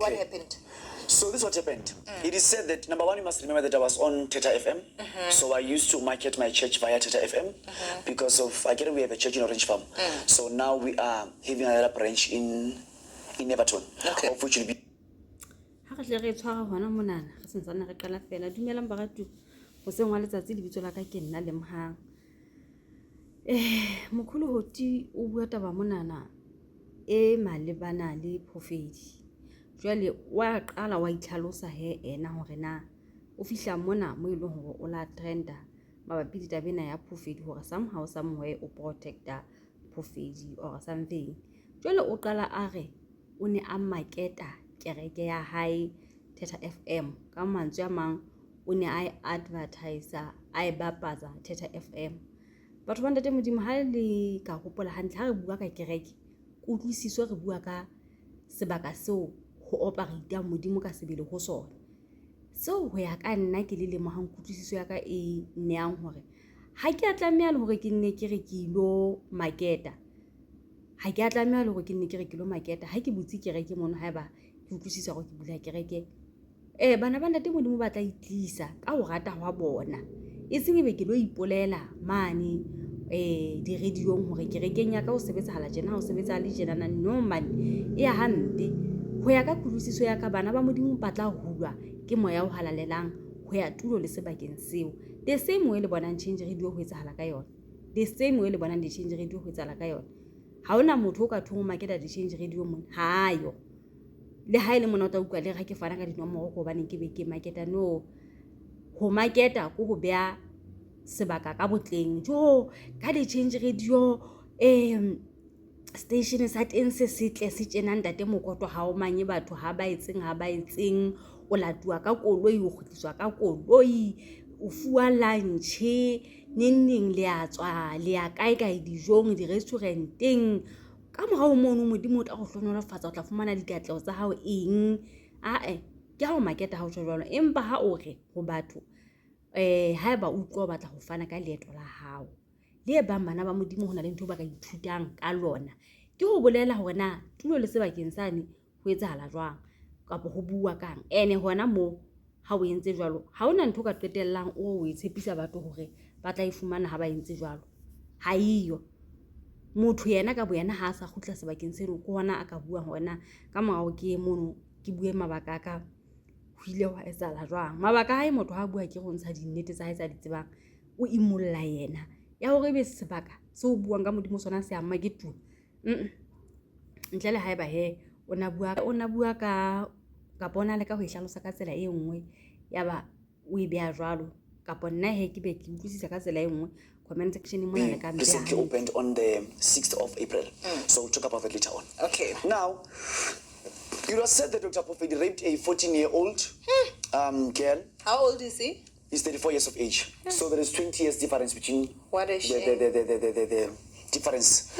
what happened? So this is what happened. It is said that, number one, you must remember that I was on Teta FM. So I used to market my church via Teta FM because of, again, we have a church in Orange Farm. So now we are having another branch in Everton, of which will be. Mokholo hoti o bua taba monana e malebana le Phofedi. Jwale wa qala wa itlhalosa he ena hore na o fihla mona mo ile hore o la trenda mabapi le tabena ya Phofedi hore somehow somewhere o protecta Phofedi or something. Jwale o qala a re o ne a marketa kereke ya hae Teta FM ka mantswe a mang o ne a advertiser a bapatsa Teta FM. Batho ba ntate modimo ha le ka hopola hantle ha re bua ka kereke o utlwisiswa re bua ka sebaka seo ho operate modimo ka sebele ho sona. So ho ya ka nna ke le lemo ha nkutlwisiso ya ka e neang hore ha ke a tlameha le hore ke nne ke re ke lo marketa, ha ke a tlameha le hore ke nne ke re ke lo marketa ha ke butse kereke mono haeba ke utlwisisa hore ke bula kereke. Bana ba ntate modimo ba tla itlisa ka ho rata hwa bona, e seng be ke lo ipolela mane di radiong hore kerekeng ya ka o sebetsahala tjena o sebetsa le tjena. No man e ya hampe ho ya ka kutlwisiso ya ka. Bana ba modimo ba tla hulwa ke moya o halalelang ho ya tulo le sebakeng seo. The same way le bonang change radio ho etsahala ka yona, the same way le bonang di change radio ho etsahala ka yona. Ha ona motho o ka thungo maketa di change radio mona hayo, le ha ile mona o tla utlwa le ra ke fana ka dinomoro ko bana ke be ke marketa. No, ho marketa ko ho bea sebaka ka botleng jo ka di change radio station sa teng se setle se tjena ntate mokoto ha o manye batho ha ba etseng o latuwa ka koloi o khutliswa ka koloi o fuwa lunch neng le a tswa le a kae dijong di restauranteng ka morao mono modimo o tla go hlonolofatsa o tla fumana dikatleho tsa hao eng ke ha o marketa ha o jwalo. Empa ha o re ho batho haeba o tlo batla ho fana ka leeto la hao le bang bana ba modimo hona le ntho ba ka ithutang ka lona, ke ho bolela hore na tulo le sebakeng sane ho etsahala jwang kapo ho bua kang. Ene hona mo ha o entse jwalo ha ona ntho ka qetellang o tshepisa batho hore ba tla ifumana ha ba entse jwalo. Ha iyo motho yena ka boyena ha sa khutla sebakeng seno ko hona a ka bua hona ka morao ke mono ke bue mabaka ka ho ile wa etsahala jwang. Mabaka hae motho ha bua ke go ntsha dinnete tsa hae tsa ditsebang o imulla yena ya hore be sebaka se o buang ka modimo sona se amma ke tu ntle le haeba he ona bua ka bona le ka ho ihlalosa ka tsela e nngwe yaba o e bea jwalo kapo nna he ke be ke utlwisisa ka tsela e nngwe. Comment section mona le ka recently opened on the 6th of April. So we'll talk about that later on. Okay. Now, it was said that Dr. Phofedi raped a 14-year-old girl. How old is he? He's 34 years of age. So there is 20 years difference between What a shame. the difference.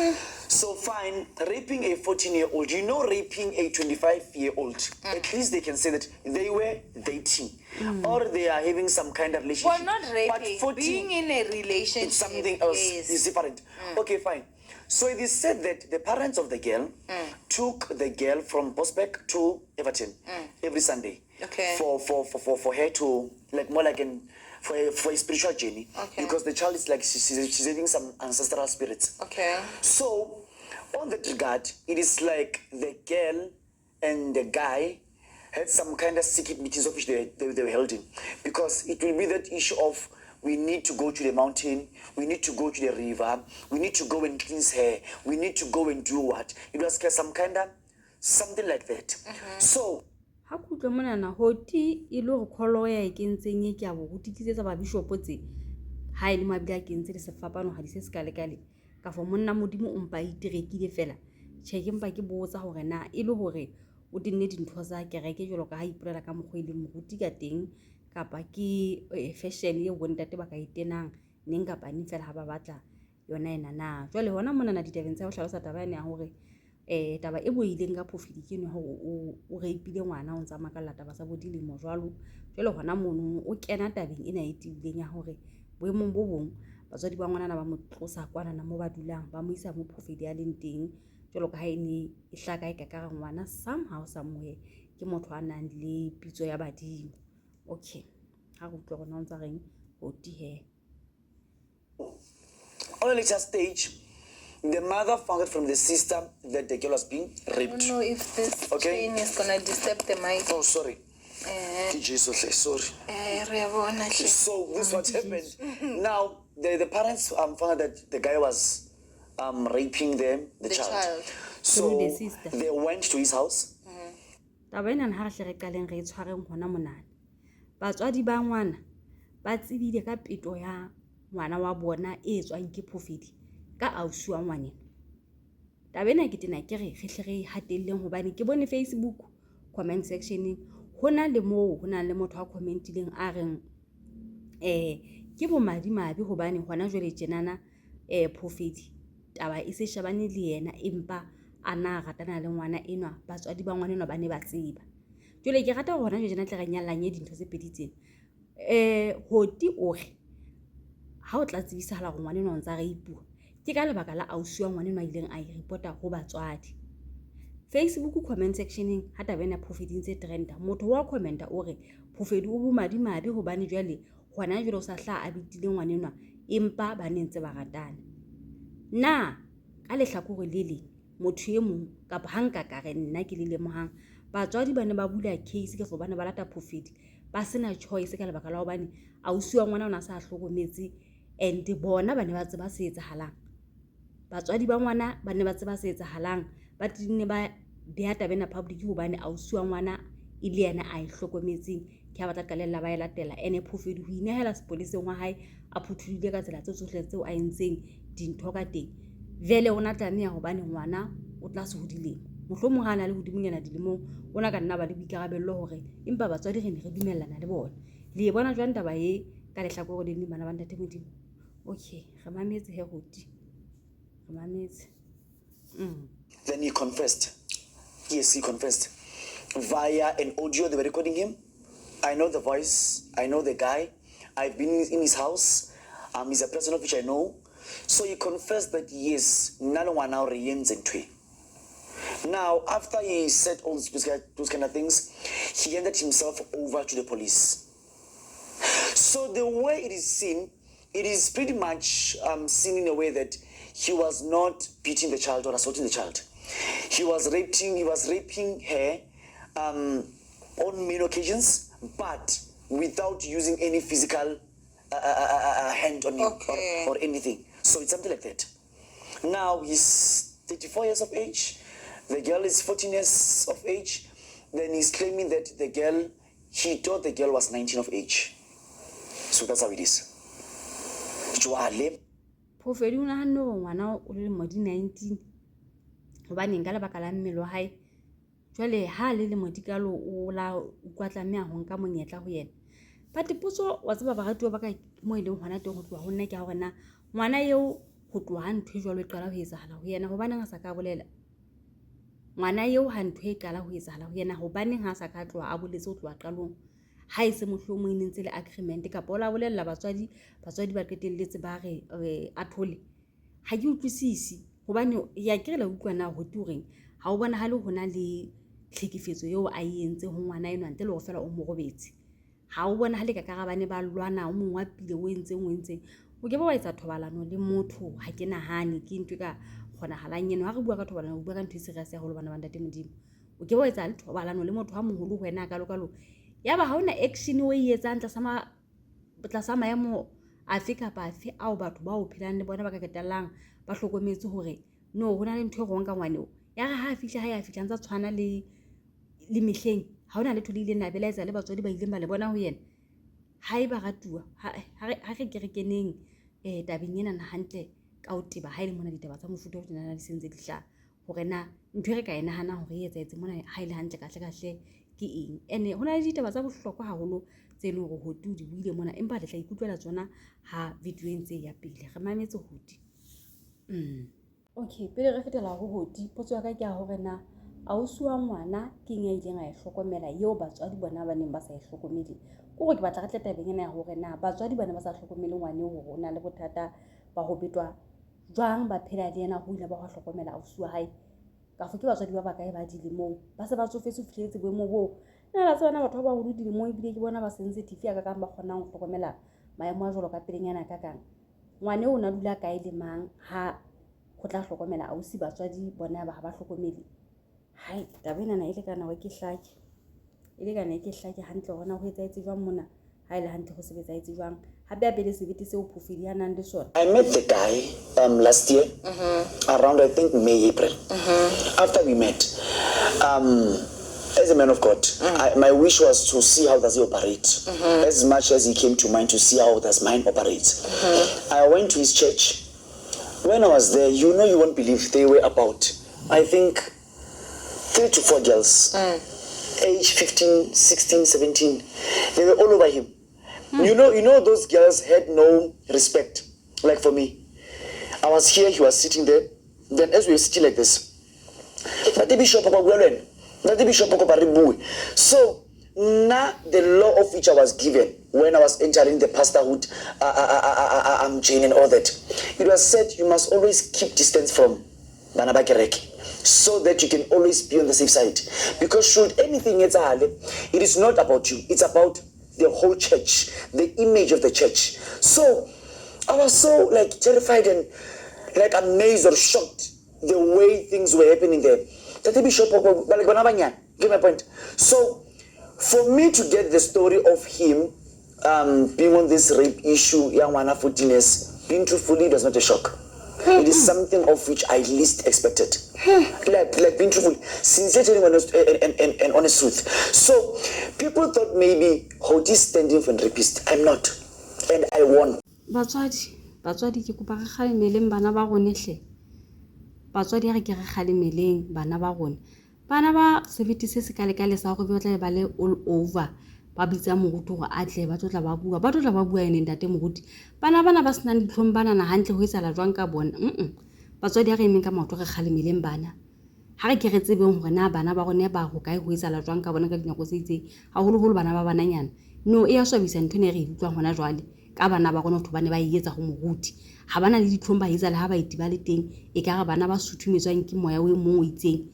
So fine, raping a 14-year-old, raping a 25-year-old. At least they can say that they were dating or they are having some kind of relationship. Well, not raping, but 14, being in a relationship. It's something else. It's different. Okay, fine. So it is said that the parents of the girl took the girl from Bosbeck to Everton every Sunday. Okay. For her to more like for a spiritual journey. Okay. Because the child is like she's having some ancestral spirits. Okay. So on that regard, it is like the girl and the guy had some kind of secret meetings of which they were held in, because it will be that issue of we need to go to the mountain, we need to go to the river, we need to go and cleanse hair, we need to go and do what? It was some kind of something like that. So ha kutlo mona na hoti ile go kholo ya ikentseng e ke a bo gotikitsetsa ba bishop tse ha ile mabile a kentse le sefapano ha di se sekale kale ka fo monna modimo o mpa itirekile fela tsheke mpa ke botsa hore na ile hore o dinne dintho tsa kereke jolo ka ha ipolela ka mogwe le moruti ka teng kapa ke fashion ye bontate ba ka itenang neng kapa ni fela ha ba batla yona ena na jwale hona mona na ditabeng tsa ho hlalosa taba ene ya hore taba e boileng ka Phofedi ke ne hore o reipile ngwana o ntsa makalla taba sa bodilemo jwalo hona mono o kena tabeng ena e tibileng ya hore boemong bo bong batswadi ba ngwana na ba mo tlosa kwana na mo ba dulang ba mo isa mo Phofedi a leng teng jwalo ka ha ene e hlaka e ka ka ngwana somehow somewhere ke motho a nang le pitso ya badimo. Okay, ha go utlwa gona o ntse reng hoti he. On a later stage, the mother found out from the sister that the girl was being I raped. don't know if this Okay. chain is gonna disturb the mic. Oh, sorry. Jesus, sorry. So this is what happened. Now the parents found out that the guy was raping the child. So Through the sister. they went to his house. Taba ena ha re qaleng re tshwareng hona monana. Batswadi ba ngwana ba tsebile ka peto ya ngwana wa bona e tswang ke Phofedi ka ausi wa ngwaneng. Taba ena ke tena ke re re hatelleng hobane ke bone Facebook comment section hona le moo hona le motho a commentileng a reng ke bo madimabe hobane hona jwale tjenana Phofedi taba e se shabane le yena empa ana ratana le ngwana enwa batswadi ba ngwana enwa ba ne ba tseba. Jwale ke rata hona jwale tle re nyallanye dintho tse pedi tsena. Hoti o re ha o tla tsebisahala go ngwana enwa o ntse re ipua ke ka lebaka la ausi wa ngwana enwa ileng a reporta go batswadi. Facebook comment sectioneng ha taba ena Phofedi ntse trenda motho wa commenta o re Phofedi o bo madimabe hobane jwale hona jwale o sa hla a bitile ngwana enwa empa ba ne ntse ba ratana. Na ka lehlakore le le motho e mong kapa hanka ka re nna ke le lemohang batswadi ba ne ba bula case ke hobane ba lata Phofedi ba sena choice ka lebaka la hobane ausi wa ngwana ona sa hlokometse and bona ba ne ba tseba se etsahalang. Batswadi ba ngwana ba ne ba tseba se etsahalang ba tine ba beha tabena public hobane ausi wa ngwana ile yena a ihlokometseng ke ha ba tla qalella ba e latela ene Phofedi ho inehela sepoleseng wa hae a phuthulile ka tsela tse tsohle tseo a entseng dintho ka teng. Vele ona tlameha hobane ngwana o tla se hodileng mohlomong ha na le hodimonyana dilemong ona ka nna ba le boikarabello hore empa batswadi re ne re dumellana le bona le bona jwang taba e ka lehlakore le bana ba ntate Modimo. Okay, re mametse he hoti re mametse. Then he confessed. Yes, he confessed via an audio. They were recording him. I know the voice. I know the guy. I've been in his house. He's a person of which I know. So he confessed that yes, none one now reigns and twee. Now, after he said all those kind of things, he handed himself over to the police. So the way it is seen, it is pretty much seen in a way that he was not beating the child or assaulting the child. He was raping her on many occasions, but without using any physical hand on him or anything. So it's something like that. Now he's 34 years of age. The girl is 14 years of age. Then he's claiming that he thought the girl was 19 of age. So that's how it is. Phofedi o nahana hore ngwana o le mo di 19 hobane nka lebaka la mmele wa hae jwale ha le modikalo o la utlwa tlameha ho nka monyetla ho yena. But potso wa tseba baratuwa ba ka mo ile ngwana teng ho tloha ho nna ke ha rena ngwana eo ho tloha ntho e jwalo e qala ho etsahala ho yena hobane nga sa ka bolela ngwana eo ha ntho e qala ho etsahala ho yena hobane nga sa ka tloha a boletse ho tloha qalong ha ise mohlomong ne ntse le agreement kapa ola bolella batswadi ba qetelletse ba re a thole ha ke utlwisisi hobane ya ke re la utlwana ho tureng ha o bona ha le hona le tlhekefetso eo a entse ho ngwana enwa ntle le go fela o mo robetse ha o bona ha le ka karabane ba lwana o mongwe wa pile o entseng o ke ba wa etsa thobalano le motho ha ke nahane ke ntwe ka gona halang eno ha re bua ka thobalano o bua ka ntwe serious ya go le bana ba ntate Modimo o ke ba wa etsa le thobalano le motho ha moholo ho wena ka lokalo ya ba ha ona action o e etsang tla sa maemo afe kapa afe ao batho ba o phelang le bona ba ka ketellang ba hlokometse hore no hona le ntho e gong ka ngwaneo ya ga ha fihla ha ya fihla ntsa tshwana le mehleng ha ona le thulile na belaetsa le batswadi ba ileng ba le bona ho yena ha e ba ratuwa ha re kerekeneng tabeng ena na hantle ka o teba ha ile mona ditaba tsa mofuta o tsena di sentse dihla hore na ntho re ka e nahana hore e etsa mona ha ile hantle kahle ke eng ene hona le ditaba tsa bohlokwa haholo tse le hore Hoti di buile mona empa le tla ikutlwela tsona ha video entse ya pele re mametse Hoti. Okay, pele re fetela ho Hoti potso ya ka ke a hore na ausi wa ngwana ke eng a ileng a e hlokomela eo batswadi bona ba neng ba sa e hlokomele gore ke batla re tle tabeng ena ya hore na batswadi bana ba sa hlokomele ngwane hore ona le bothata ba ho betwa jwang ba phela le yena ho ile ba ho hlokomela ausi wa hae ka go ke batswadi ba bakae ba dilemong ba se ba tsofetse o fihletse boemo boo nna la tsena batho ba baholo dilemong ebile ke bona ba sensitive ya ka kang ba kgonang go hlokomela maemo a jwalo ka pelenyana ka kang ngwane o na dula kae le mang ha go tla hlokomela ausi batswadi bona ba ba hlokomele hai taba ena ile kana wa ke hlaki ile kana ke hlaki hantle gona go etsaetse jwang mona ha ile hantle go sebetsa etse jwang hape a bele sebete se o Phofedi ya nang le sona. I met the guy last year around I think May, April. After we met, as a man of God, my wish was to see how does he operate. As much as he came to mind to see how does mine operate. I went to his church. When I was there, you won't believe they were about, I think, 3 to 4 girls, age 15, 16, 17. They were all over him. You know, those girls had no respect, like for me. I was here, he was sitting there. Then as we were sitting like this, so now the law of which I was given when I was entering the pastorhood, chain and all that, it was said you must always keep distance from Banaba Kereke, so that you can always be on the safe side. Because should anything it is not about you, it's about the whole church, the image of the church. So I was so terrified and amazed or shocked the way things were happening there. Get my point. So for me to get the story of him being on this rape issue, young man of 14 years, being truthfully, it was not a shock. It is something of which I least expected. Like being truthful, sincerely and honest truth. So people thought maybe Hoti is standing for a rapist. I'm not, and I won. Batswadi ke kopa re kgalemeleng bana ba rone hle. Batswadi re ke re kgalemeleng bana ba rone. Bana ba sebete se se kale sa go be tla ba le all over. Ba bitsa moruti go atle ba tlotla ba bua ene ntate moruti bana ba senang ditlhong bana na hantle go etsala jwang ka bona batswadi re emeng ka maoto re kgalemeleng bana ha re ke re tsebeng gore na bana ba gone ba go kae go etsala jwang ka bona ka dinako tse itseng ha holo bana ba bananyana no e ya swabisa ntho ne re utlwa hona jwale ka bana ba gone batho ba ne ba etsa go moruti ha bana le ditlhong ba etsala ha ba itiba le teng e ka re bana ba suthumetswang ke moya o mongwe itseng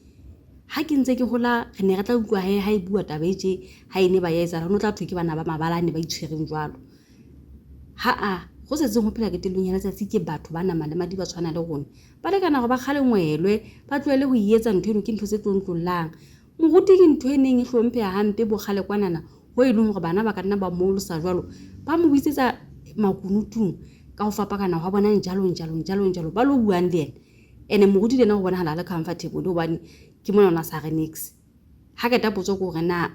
ha ke ntse ke hola re ne re tla utlwa ha e bua tabetse ha ene ba etsa re no tla thwe ke bana ba mabalane ba itshwereng jwalo go setse go phela ke telong ya letsatsi ke batho ba nama le madi ba tshwana le rona ba le kana go ba khale ngwelwe ba tloele go ietsa ntho eno ke ntho tse tlontlollang moruti ke ntho ene e hlomphe ya hampe bo khale kwanana go e leng gore bana ba ka nna ba molosa jwalo ba mo bitsetsa makunutung ka go fapakana go bona njalo ba lo buang le ene moruti le na go bona hala le comfortable do bane ke mona ona sa re nix ha ka tapotso go re na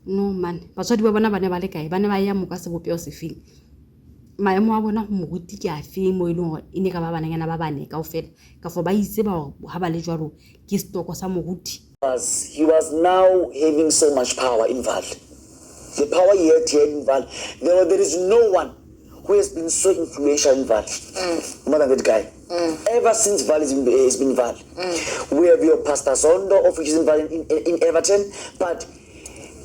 no man batswadi ba bona ba ne ba le kae ba ne ba ya mo ka sebopeo se feng maemo a bona go moruti ke a fe mo ile gore ene ka ba bananyana ba bane ka ofela ka fo ba itse ba ha ba le jwalo ke stoko sa moruti. He was now having so much power in Val. The power he had here in Val, there is no one who has been so influential in Val more than that guy. Ever since Val has been Val. We have your Pastor Zondo, of which is in Val in Everton, but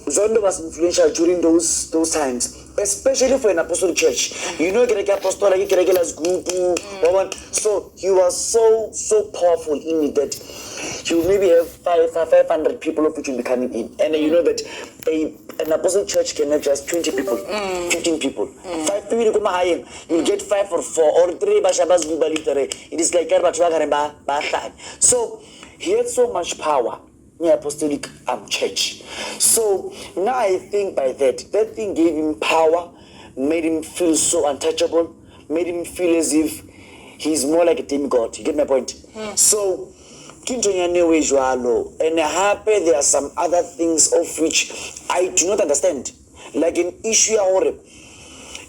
Zondo was influential during those times, especially for an apostolic church. You know, apostolic group. So he was so powerful in it that you maybe have 500 people of which will be coming in, and you know that an apostolic church can have just 20 people, 15 people, 5 people you get 5 or 4 or 3. It is like so he had so much power in the apostolic church. So now I think by that thing gave him power, made him feel so untouchable, made him feel as if he's more like a demigod. You get my point? So and happy there are some other things of which I do not understand. Like in Iyooo,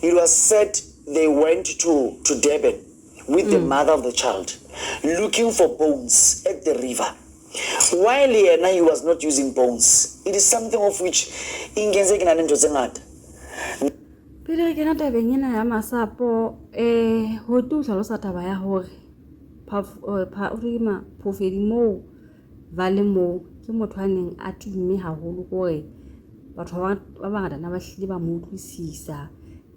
it was said they went to Durban with the mother of the child, looking for bones at the river. While he was not using bones, it is something of which pele ke nata benyana ya masapo ho tu hlalosa taba ya hore Phofedi mo vale mo ke motho a neng a tumme haholo gore batho ba bangata na ba hlile ba mo utlwisisa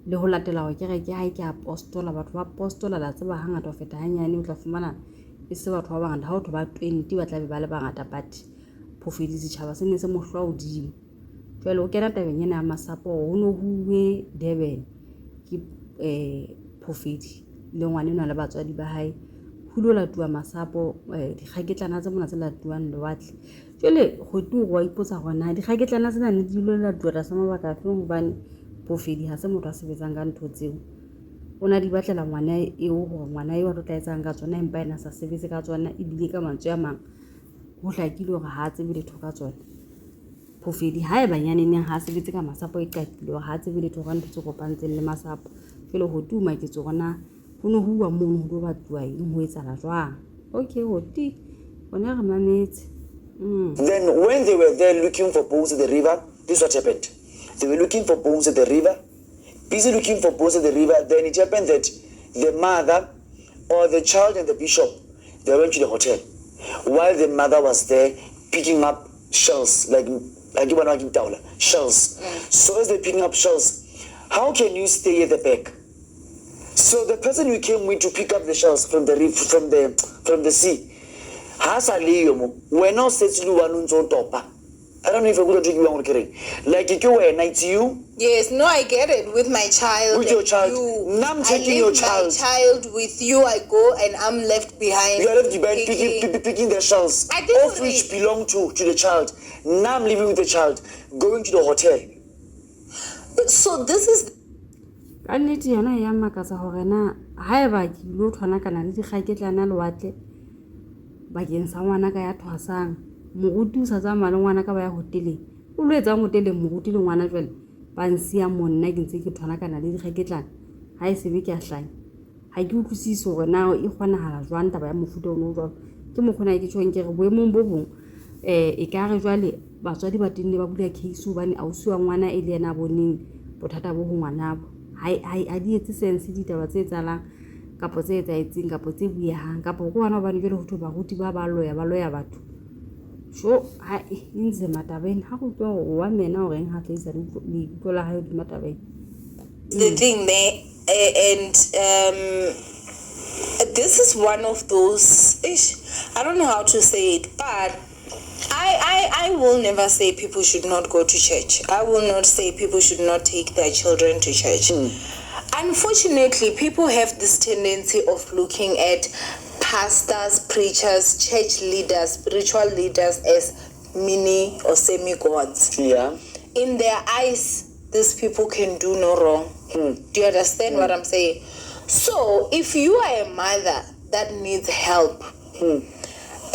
le ho latela go kereke ha ke apostola batho ba apostola la tseba hangata ho feta hanyane o tla fumana e se batho ba bangata ha o ba 20 ba tla be ba le bangata but Phofedi setjhaba se ne se mohlwa hodimo jwale o kena tabeng ena ya masapo ho no huwe Durban ke Phofedi le ngwane ona le batswadi ba hae ho lo latuwa masapo dikgaketlana tse mona tse latuwang lewatle jwale go tu go ipotsa gona dikgaketlana tsena ne di lo latuwa tsa mabaka fe hobane Phofedi ha se motho a sebetsang ka ntho tseo ona di batlela ngwana eo hore ngwana eo a tla etsang ka tsona empa ena sa sebetse ka tsona e bile ka mantswe a mang ho hlakile hore ha tsebe letho ka tsona Phofedi ha e banyaneng ha sebetse ka masapo e qatile hore ha tsebe letho ka ntho tse kopantseng le masapo jwale ho tuma ke tsona ho no huwa mono ho batluwa eng ho etsala jwang okay hoti bona re mametse Then when they were there looking for bones at the river, this is what happened. They were looking for bones at the river, busy looking for bones at the river. Then it happened that the mother or the child and the bishop, they went to the hotel. While the mother was there picking up shells, like shells. So as they're picking up shells, how can you stay at the back? So the person who came with to pick up the shells from the reef, from the sea, hasa liyomo when I said to one topa. I don't know if I could drink one kidding. Like you were night you. Yes, no, I get it. With my child. With your child. You. Now I'm taking your child. My child with you, I go and I'm left behind. You are left behind picking the shells. Of which belong to the child. Now I'm living with the child, going to the hotel. So this is kannete yona ya makatsa hore na ha e ba ke lo thwana kana le dikgaketlana lewatle bakeng sa ngwana ka ya thwasang moruti o sa tsamaya le ngwana ka ba ya hoteleng o lo etsa hoteleng moruti le ngwana jwale ba nsia monna ke ntse ke thwana kana le dikgaketlana ha e sebe ke a hlanya ha ke utlwisise hore na e kgonahala jwang taba ya mofuta ono jwalo ke mokgona ke tshweng ke re boemong bo bong e ka re jwale batswadi ba tenne ba bula case hobane ausi wa ngwana e le yena boneng bothata bo ho ngwana bo ha di etse sense ditaba tse tsalang kapo tse etsang kapo tse buehang kapo go bana ba njele ho thwe baruti ba loya batho so ha inze matabeng ha go twa go wa mena o reng ha tleisa di tlola ha di matabeng the thing there and this is one of those I don't know how to say it, but I will never say people should not go to church. I will not say people should not take their children to church. Unfortunately, people have this tendency of looking at pastors, preachers, church leaders, spiritual leaders as mini or semi-gods. Yeah. In their eyes, these people can do no wrong. Do you understand what I'm saying? So, if you are a mother that needs help,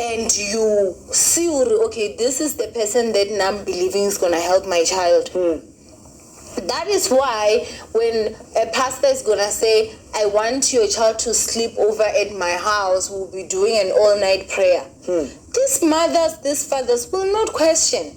and you see, okay, this is the person that now I'm believing is going to help my child. That is why when a pastor is going to say, I want your child to sleep over at my house, we'll be doing an all-night prayer. These mothers, these fathers will not question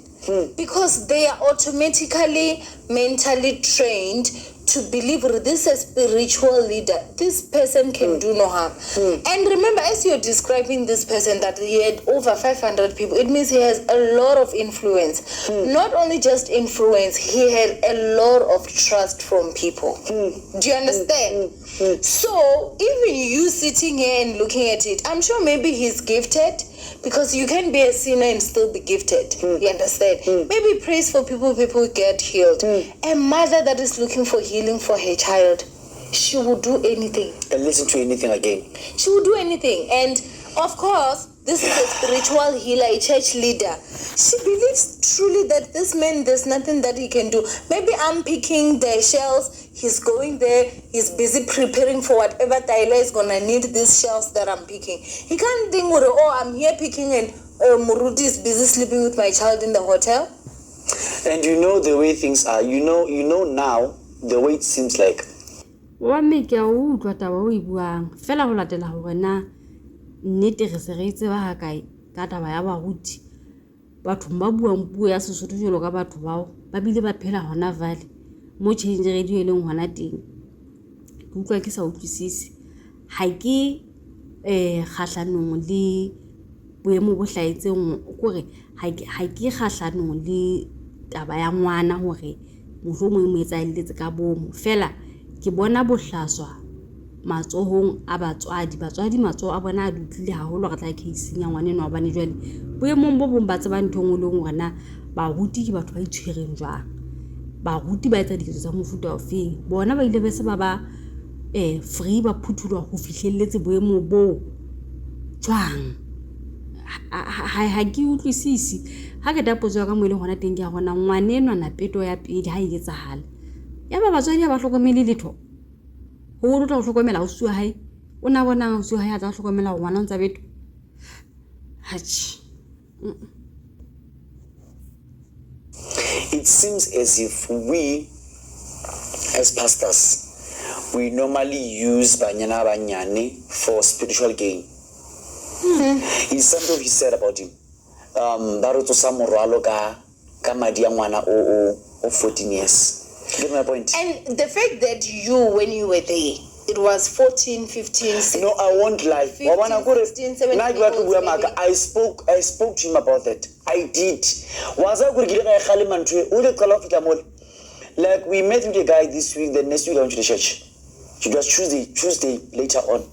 because they are automatically mentally trained to believe this is a spiritual leader. This person can do no harm. And remember, as you're describing this person that he had over 500 people, it means he has a lot of influence. Not only just influence, he had a lot of trust from people. Do you understand? So even you sitting here and looking at it, I'm sure maybe he's gifted, because you can be a sinner and still be gifted. You understand? Maybe praise for people get healed. A mother that is looking for healing for her child, she will do anything. And listen to anything again. She will do anything. And of course, this is a spiritual healer, a church leader. She believes truly that this man, there's nothing that he can do. Maybe I'm picking the shells. He's going there. He's busy preparing for whatever Tyler is going to need these shells that I'm picking. He can't think, oh, I'm here picking and Muruti is busy sleeping with my child in the hotel. And you know the way things are. You know now the way it seems like. Wa me ke a utlwa taba o e buang fela go latela hore na nnete re se re itse ba ha kae ka taba ya baruti batho ba buang puo ya Sesotho jelo ka batho bao ba bile ba phela hona vale mo change radio e leng hona teng ke utlwa ke sa utlwisise ha ke kgahlanong le boemo bo hlaetseng gore ha ke kgahlanong le taba ya ngwana hore mohlomong mo etsa iletse ka bomo fela ke bona bohlaswa matsohong a batswadi matsoho a bona a dutlile haholo re tla case nya ngwane no bane jwale boemong bo bong ba tseba ntho ngwe le ngwe na baruti ke batho ba itshwereng jwang baruti ba etsa ditso tsa mofuta ofeng bona ba ile be se ba free ba phuthulwa ho fihlelletse boemo bo jwang ha ke utlwisisi ha ke dapotso ka mo ile hona teng ke a bona ngwane enwa na peto ya pedi ha e etsahala ya ba batswadi ba hlokomele letho ho tla hlokomela ho suwa hae o na bona ho suwa hae a tla hlokomela ngwana ntsa beto It seems as if we as pastors we normally use banyane for spiritual gain. It's something he said about him. Baruto samoralo ka madi ya ngwana o 14 years. Get my point? And the fact that you, when you were there, it was 14, 15, 16. No, I won't lie. 15, 16, 17 I spoke to him about that. I did. Like we met with a guy this week, the next week I went to the church. It was Tuesday later on.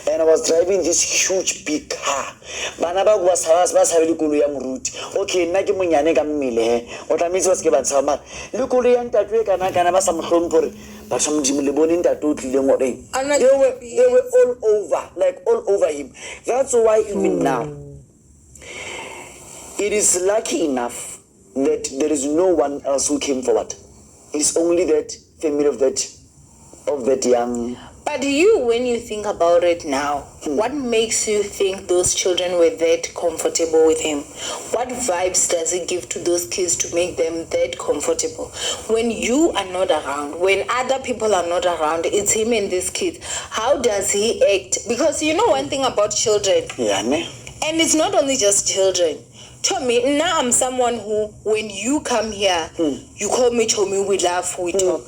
And I was driving this huge big car. Banaba was having okay, Naki Munyane Gamile. What I mean was given some Lucurian Tatwe Kanaka some home for but some Jim Libonin that totally they were all over him. That's why even now it is lucky enough that there is no one else who came forward. It's only that family of that young. But you, when you think about it now, what makes you think those children were that comfortable with him? What vibes does he give to those kids to make them that comfortable? When you are not around, when other people are not around, it's him and these kids. How does he act? Because you know one thing about children. Yeah, ne? And it's not only just children. Tommy, now I'm someone who, when you come here, you call me Tommy, we laugh, we talk.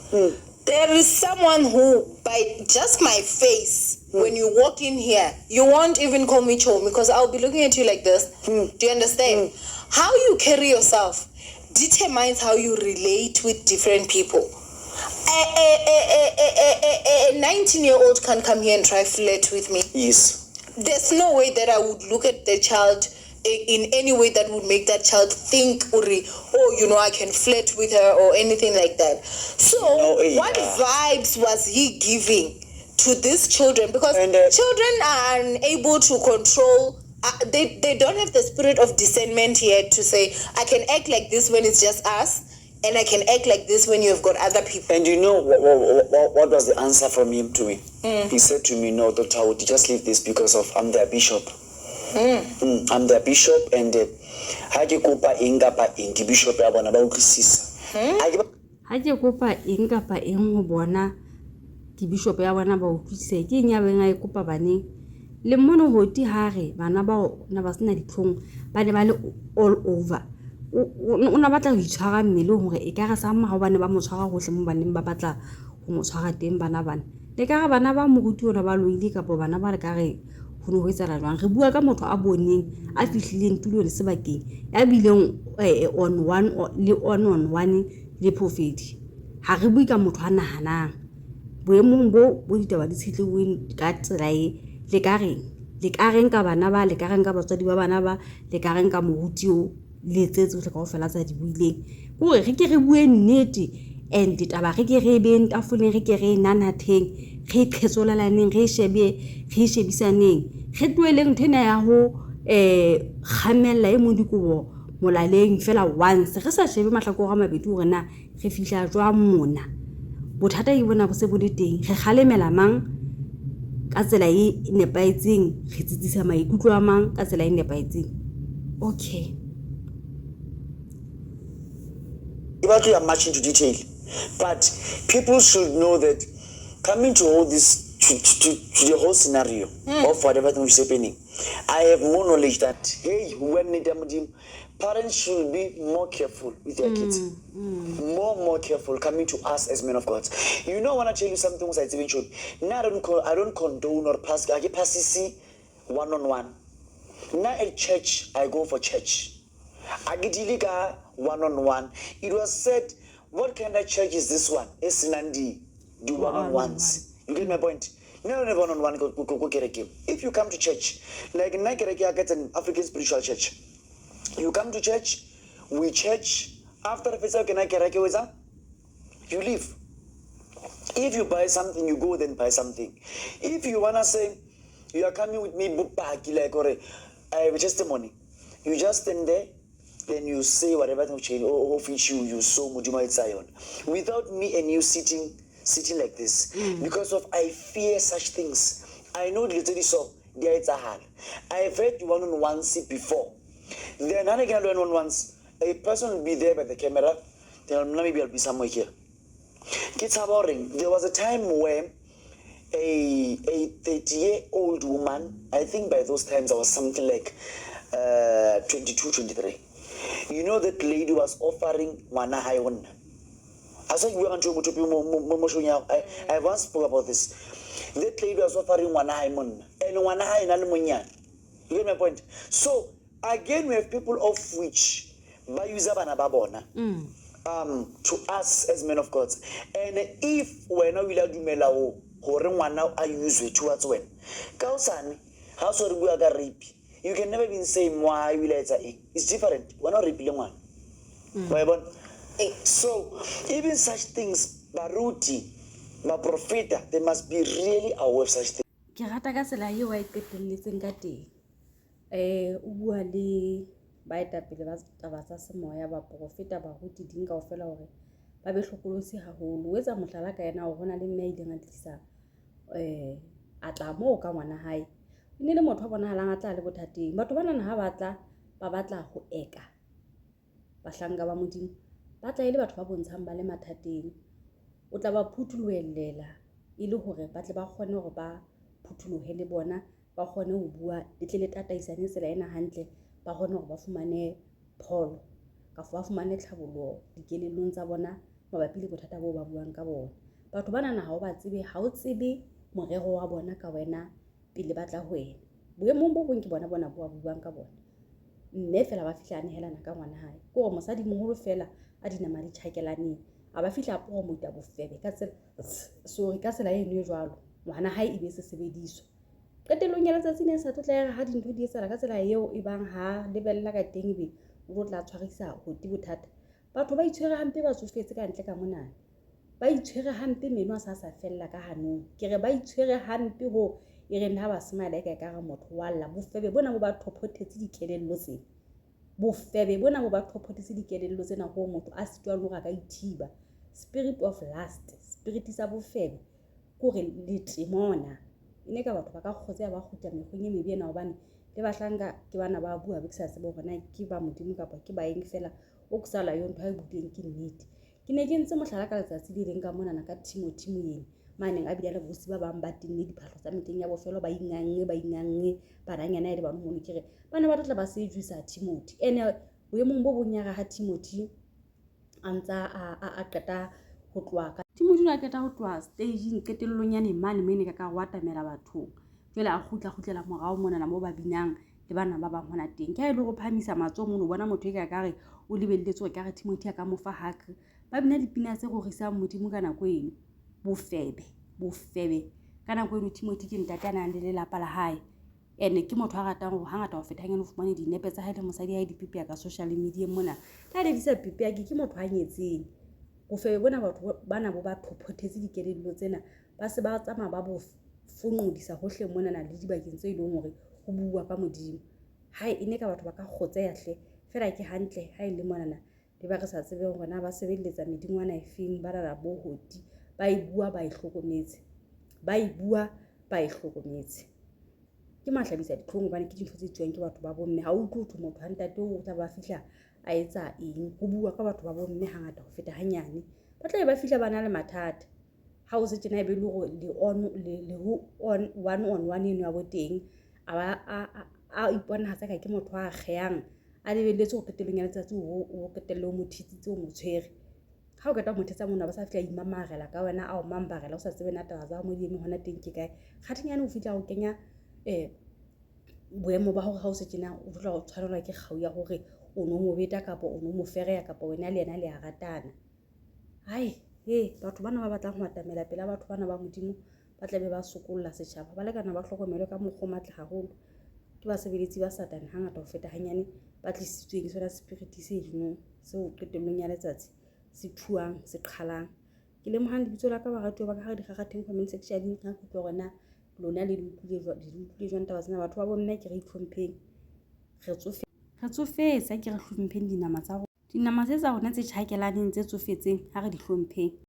There is someone who, by just my face, when you walk in here, you won't even call me Chomi because I'll be looking at you like this. Do you understand? How you carry yourself determines how you relate with different people. A 19-year-old can come here and try flirt with me. Yes. There's no way that I would look at the child in any way that would make that child think, oh, you know, I can flirt with her or anything like that. So, what vibes was he giving to these children? Because children are unable to control, they don't have the spirit of discernment yet to say, I can act like this when it's just us, and I can act like this when you've got other people. And you know what was the answer from him to me? He said to me, no, Dr. Wood, just leave this because of I'm their bishop. I'm the bishop and Haji Kupa Ingapa in the bishop about sis. Haji Kupa Ingapa in Bona, the bishop Yawana about to say, Yavenga Kupa Bani, Lemono Hoti Harry, Banaba Navasna Tung, Banabal all over. Unabata Richara Milo, Ekara somehow Banaba Moshara was a Mubanim Babata, Moshara Tim Banaban. The Carabanaba Mugutu Nabalu Capo Banaba Gare. Ho etsahala jwang re bua ka motho a boneng a fihlileng tulo le sebakeng ya bileng on one le Phofedi ha re bue ka motho a nahanang boemong bo ditaba di tshitleweng ka tsela le ka reng ka bana ba le ka reng ka batswadi ba bana ba le ka reng ka moruti o le tsetse tse kaofela tsa di buileng hore re ke re bue nnete and ditaba re ke re beng tafoleng re ke re nanatheng re qhetsolelaneng re shebisaneng re tloeleng thena ya ho khamella e modikobo molaleng fela once re sa shebe mahlakore a mabedi hore na re fihla jwa mona bothata e bona bo se bo le teng re khalemela mang ka tsela e nepaetseng re tsitsisa maikutlo a mang ka tsela e nepaetseng okay About you are much into detail, but people should know that coming to all this to the whole scenario of whatever thing is happening, I have more knowledge that hey, when parents should be more careful with their kids, more careful coming to us as men of God. You know, I want to tell you something I even showed. Now I don't condone or pass. I get passy one-on-one. Now at church, I go for church. I get illegal one-on-one. It was said, what kind of church is this one? It's Nandi. Do one-on-ones. You get my point? never one go kereke. If you come to church, like na kereke gets an African spiritual church. You come to church, we church, after the festival can I kereke with you leave. If you buy something, you go then buy something. If you wanna say you are coming with me like or I have a testimony, you just stand there, then you say whatever which you so Mujuma Zion. Without me and you sitting like this. Because of I fear such things. I know literally so there is a hand. I have heard you on one seat before. Then I can learn on once. A person will be there by the camera, then maybe I'll be somewhere here. Kids are boring. There was a time where a 30-year-old woman, I think by those times I was something like 22, 23. You know that lady was offering wana haiwan. I said we want to I once spoke about this. That lady was offering wana haiwan and wana haiwan. You get my point? So again we have people of which by usabana babona. To us as men of God. And if we're not willing to melao, now I use it towards when. Kausan, how sorry we are rape. You can never be saying why will I say it's different. We're not repealing one. So even such things, Baruti, my prophet, they must be really aware of such things. Ke rata ka tsela eo wa ipetelletseng ka teng. O bua le baetapele ba taba tsa semoya ba profeta ba ruti ding kaofela hore ba be hlokolosi haholo. O etsa mohlala ka yena hore hona le mme a ileng a tlisa a tla moo ka ngwana hae. E ne le motho a bonahalang a tla le bothateng. Batho bana ha ba batla ho eka bahlanka ba modimo, ba tla ile batho ba bontshang ba le mathateng. O tla ba phuthulohelela e le hore ba tle ba kgone hore ba phuthulohe le bona, ba kgone ho bua le tle le tataisane tsela ena hantle, ba kgone hore ba fumane pholo ka ba fumane tlhabollo dikelellong tsa bona mabapi le bothata bo ba buang ka bona. Batho bana ha o ba tsebe, ha o tsebe morero wa bona ka wena pele ba tla ho wena. Boemong bo bong ke bona bo buang ka bona. Mme fela ba fihla a nehelana ka ngwana hae. Ke hore mosadi moholo fela a dinama di tjhakelaneng. A ba fihla a promota bofebe ka tsela eno e jwalo. Ngwana hae e be se sebediswa. Qetellong ya letsatsi ne sa tla ha dintho di etsahala ka tsela eo e bang ha lebella ka teng ebe o tla tshwarisa ho ti bothata. Batho ba itshwere hampe ba tsofetse ka ntle ka mona. Ba itshwere hampe meno a sa fella ka hanong. Ke re ba itshwere hampe ho e re nna ba smile ka ka motho walla bofebe bona bo ba thophotetse dikelello tse. Bofebe bona bo ba thophotetse dikelello tsena ho motho a sitwa le ka ithiba. Spirit of lust, spirit sa bofebe kore le temona. Ine ka batho ba ka kgotse ba kgutla mekgweng e mebe ena hobane le bahlanka ke bana ba bua be ke sa tsebe hore na ke ba modimo kapa ke ba eng fela o ke sala yo ntho ha e butleng ke nnete. Ke ne ke ntse mohlala ka letsatsi le leng ka mona na ka Timothy moyeng mane a bile le bosi ba bang ba tinne diphahlo tsa meteng ya bofelo ba ingange bananyana ile bana mono kere bana ba tla ba se juisa Timothy ene boemong bo bonyara ha Timothy antsa a qeta ho tloa ka Timothy a qeta ho tloa stage qetellong ya mane mene ka watamela batho jwale a khutlela morao mona na mo ba binang le bana ba bang hona teng ke a ile go phamisa matso mono bona motho e ka re o lebelletse ka re Timothy a ka mo fa haka ba bina dipina tse go risa modimo ka nako eno bofebe ka nako eno Timothy ke ntate ana le lelapa la hae ene ke motho a ratang go hangata ho feta ngene o fumane dinepe tsa hae le mosadi hae dipipia ka social media mona la le disa pipia ke motho a nyetseng bofebe bona batho bana bo ba phophotetse dikelello tsena ba se ba tsama ba bo funudisa hohle mona na le dibakeng tse ileng hore ho bua ka modimo hae ine ka batho ba ka khotseya hle fela ke hantle ha ile mona na le ba re sa tsebe hore na ba sebeletsa medingwana efeng ba rara bo hoti ba e bua ba e hlokometse ke mahlabisa ditlhong bana ke dintho tse tswang ke batho ba bomme ha o tlotho motho ha ntate o tla ba fihla a etsa eng ho bua ka batho ba bomme hangata ho feta hanyane ba tla ba fihla bana le mathata ha o se tjena e be le go le on one eno ya boteng a ipona hatsa ka ke motho a kgeang a lebelletse go qetellong ya letsatsi o qetelle o mothitsitse o motshwere ha o ka ta mothetsa mona ba sa fihla imamarela ka wena a o mambarela o sa tsebe na taba tsa mo di eme hona teng ke kae kgathinyane o fihla go kenya boemo ba hore ha o se tjena o tla o tshwanelwa ke kgau ya hore o no mo beta kapa o no mo fereya kapa wena le yena le a ratana batho bana ba batlang ho atamela pela batho bana ba modimo ba tla be ba sokolla setjhaba ba lekana ba hlokomelo ka mokgwa matle haholo ke ba sebeletsi ba satane hangata ho feta hanyane ba tlisitsweng sona spirit se dino seo qetellong ya letsatsi se thuang se qhalang ke le mohang ditso la ka ba ratwa ba ka ha di kgakgatheng comment section ha go tlo rena lona le di jwang taba tsena batho ba bomme ke re itlhompheng re tsofetse ke re hlompheng dinama tsa rona dinama tse tsa rona tse tjhakelaneng tse tsofetseng ha re di hlompheng